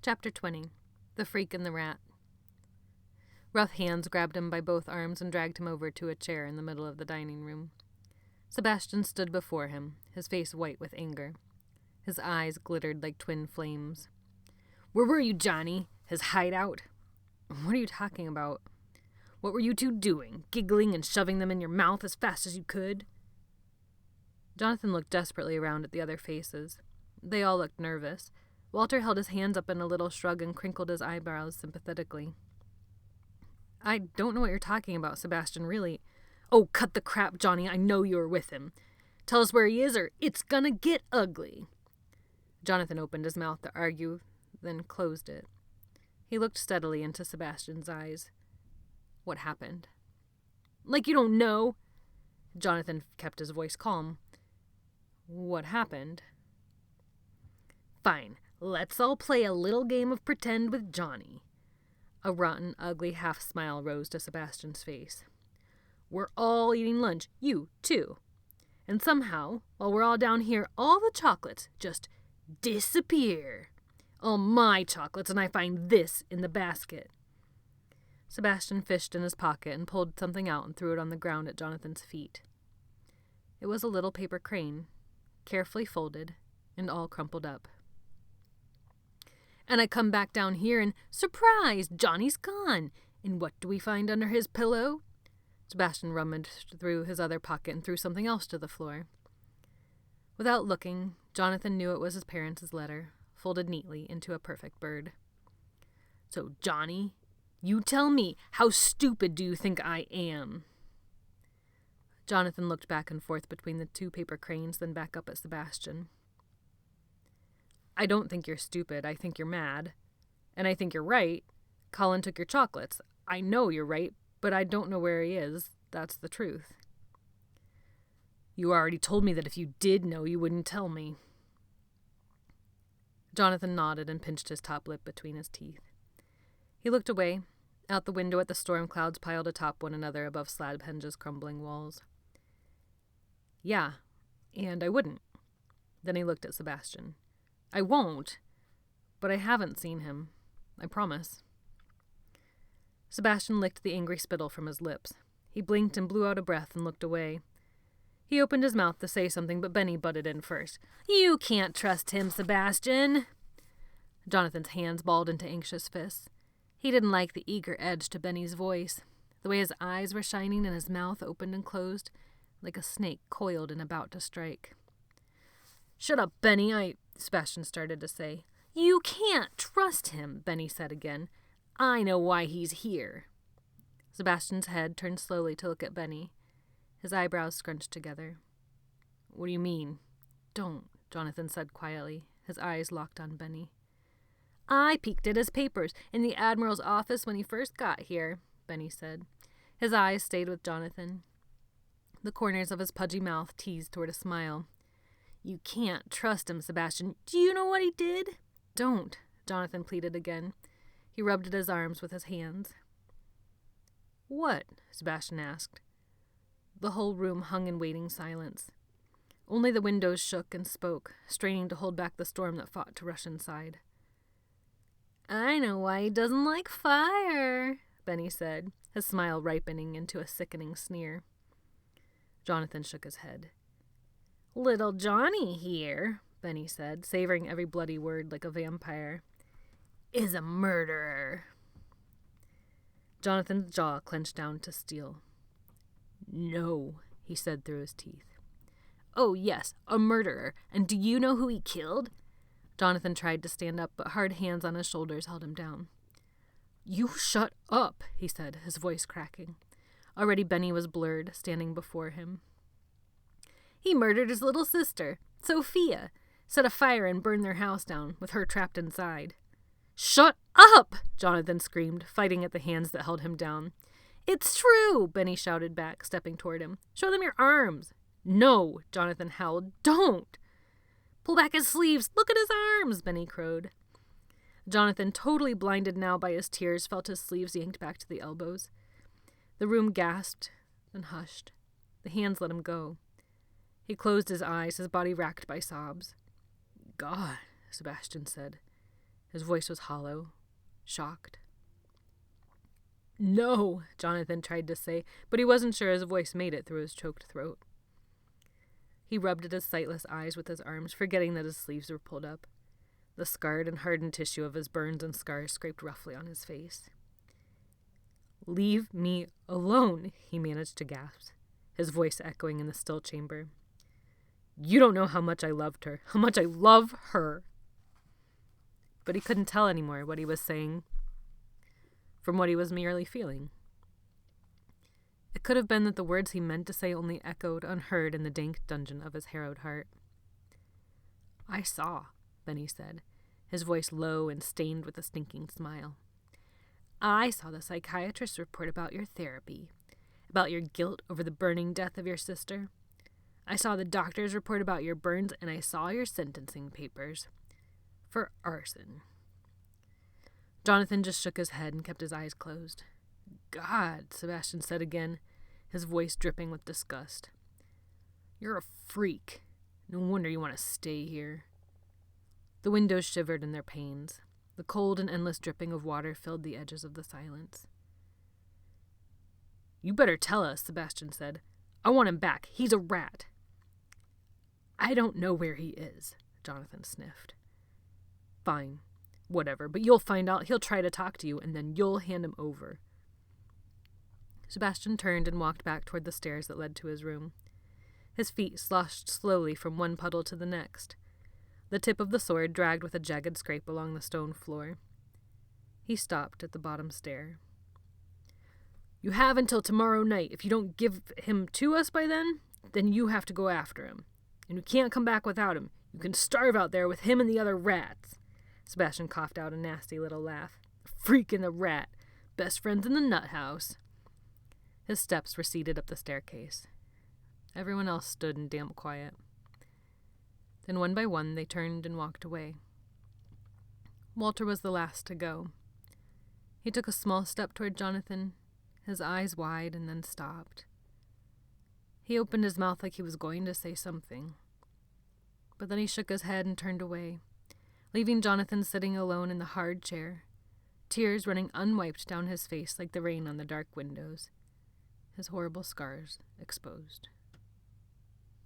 Chapter 20. The Freak and the Rat. Rough hands grabbed him by both arms and dragged him over to a chair in the middle of the dining room. Sebastian stood before him, his face white with anger. His eyes glittered like twin flames. "Where were you, Johnny? His hideout?" "What are you talking about?" "What were you two doing? Giggling and shoving them in your mouth as fast as you could?" Jonathan looked desperately around at the other faces. They all looked nervous. Walter held his hands up in a little shrug and crinkled his eyebrows sympathetically. "I don't know what you're talking about, Sebastian, really." "Oh, cut the crap, Johnny. I know you were with him. Tell us where he is or it's gonna get ugly." Jonathan opened his mouth to argue, then closed it. He looked steadily into Sebastian's eyes. "What happened?" "Like you don't know." Jonathan kept his voice calm. "What happened?" "Fine. Let's all play a little game of pretend with Johnny." A rotten, ugly half-smile rose to Sebastian's face. "We're all eating lunch, you too. And somehow, while we're all down here, all the chocolates just disappear. All my chocolates, and I find this in the basket." Sebastian fished in his pocket and pulled something out and threw it on the ground at Jonathan's feet. It was a little paper crane, carefully folded and all crumpled up. "And I come back down here and, surprise, Johnny's gone. And what do we find under his pillow?" Sebastian rummaged through his other pocket and threw something else to the floor. Without looking, Jonathan knew it was his parents' letter, folded neatly into a perfect bird. "So, Johnny, you tell me, how stupid do you think I am?" Jonathan looked back and forth between the two paper cranes, then back up at Sebastian. "I don't think you're stupid. I think you're mad. And I think you're right. Colin took your chocolates. I know you're right, but I don't know where he is. That's the truth." "You already told me that if you did know, you wouldn't tell me." Jonathan nodded and pinched his top lip between his teeth. He looked away, out the window at the storm clouds piled atop one another above Slabhenge's crumbling walls. "Yeah, and I wouldn't." Then he looked at Sebastian. "I won't, but I haven't seen him. I promise." Sebastian licked the angry spittle from his lips. He blinked and blew out a breath and looked away. He opened his mouth to say something, but Benny butted in first. "You can't trust him, Sebastian." Jonathan's hands balled into anxious fists. He didn't like the eager edge to Benny's voice, the way his eyes were shining and his mouth opened and closed, like a snake coiled and about to strike. "Shut up, Benny, Sebastian started to say. "You can't trust him," Benny said again. "I know why he's here." Sebastian's head turned slowly to look at Benny. His eyebrows scrunched together. "What do you mean?" "Don't," Jonathan said quietly, his eyes locked on Benny. "I peeked at his papers in the Admiral's office when he first got here," Benny said. His eyes stayed with Jonathan. The corners of his pudgy mouth teased toward a smile. "You can't trust him, Sebastian. Do you know what he did?" "Don't," Jonathan pleaded again. He rubbed at his arms with his hands. "What?" Sebastian asked. The whole room hung in waiting silence. Only the windows shook and spoke, straining to hold back the storm that fought to rush inside. "I know why he doesn't like fire," Benny said, his smile ripening into a sickening sneer. Jonathan shook his head. "Little Johnny here," Benny said, savoring every bloody word like a vampire, "is a murderer." Jonathan's jaw clenched down to steel. "No," he said through his teeth. "Oh, yes, a murderer. And do you know who he killed?" Jonathan tried to stand up, but hard hands on his shoulders held him down. "You shut up," he said, his voice cracking. Already Benny was blurred, standing before him. "He murdered his little sister, Sophia, set a fire and burned their house down, with her trapped inside." "Shut up!" Jonathan screamed, fighting at the hands that held him down. "It's true!" Benny shouted back, stepping toward him. "Show them your arms." "No!" Jonathan howled. "Don't!" "Pull back his sleeves! Look at his arms!" Benny crowed. Jonathan, totally blinded now by his tears, felt his sleeves yanked back to the elbows. The room gasped, then hushed. The hands let him go. He closed his eyes, his body racked by sobs. "God," Sebastian said. His voice was hollow, shocked. "No," Jonathan tried to say, but he wasn't sure his voice made it through his choked throat. He rubbed at his sightless eyes with his arms, forgetting that his sleeves were pulled up. The scarred and hardened tissue of his burns and scars scraped roughly on his face. "Leave me alone," he managed to gasp, his voice echoing in the still chamber. "You don't know how much I loved her, how much I love her." But he couldn't tell anymore what he was saying from what he was merely feeling. It could have been that the words he meant to say only echoed unheard in the dank dungeon of his harrowed heart. "I saw," Benny said, his voice low and stained with a stinking smile. "I saw the psychiatrist's report about your therapy, about your guilt over the burning death of your sister. I saw the doctor's report about your burns, and I saw your sentencing papers. For arson." Jonathan just shook his head and kept his eyes closed. "God," Sebastian said again, his voice dripping with disgust. "You're a freak. No wonder you want to stay here." The windows shivered in their panes. The cold and endless dripping of water filled the edges of the silence. "You better tell us," Sebastian said. "I want him back. He's a rat." "I don't know where he is," Jonathan sniffed. "Fine. Whatever, but you'll find out. He'll try to talk to you, and then you'll hand him over." Sebastian turned and walked back toward the stairs that led to his room. His feet sloshed slowly from one puddle to the next. The tip of the sword dragged with a jagged scrape along the stone floor. He stopped at the bottom stair. "You have until tomorrow night. If you don't give him to us by then you have to go after him. And you can't come back without him. You can starve out there with him and the other rats." Sebastian coughed out a nasty little laugh. "Freak and the rat. Best friends in the nut house." His steps receded up the staircase. Everyone else stood in damp quiet. Then one by one they turned and walked away. Walter was the last to go. He took a small step toward Jonathan, his eyes wide, and then stopped. He opened his mouth like he was going to say something. But then he shook his head and turned away, leaving Jonathan sitting alone in the hard chair, tears running unwiped down his face like the rain on the dark windows, his horrible scars exposed.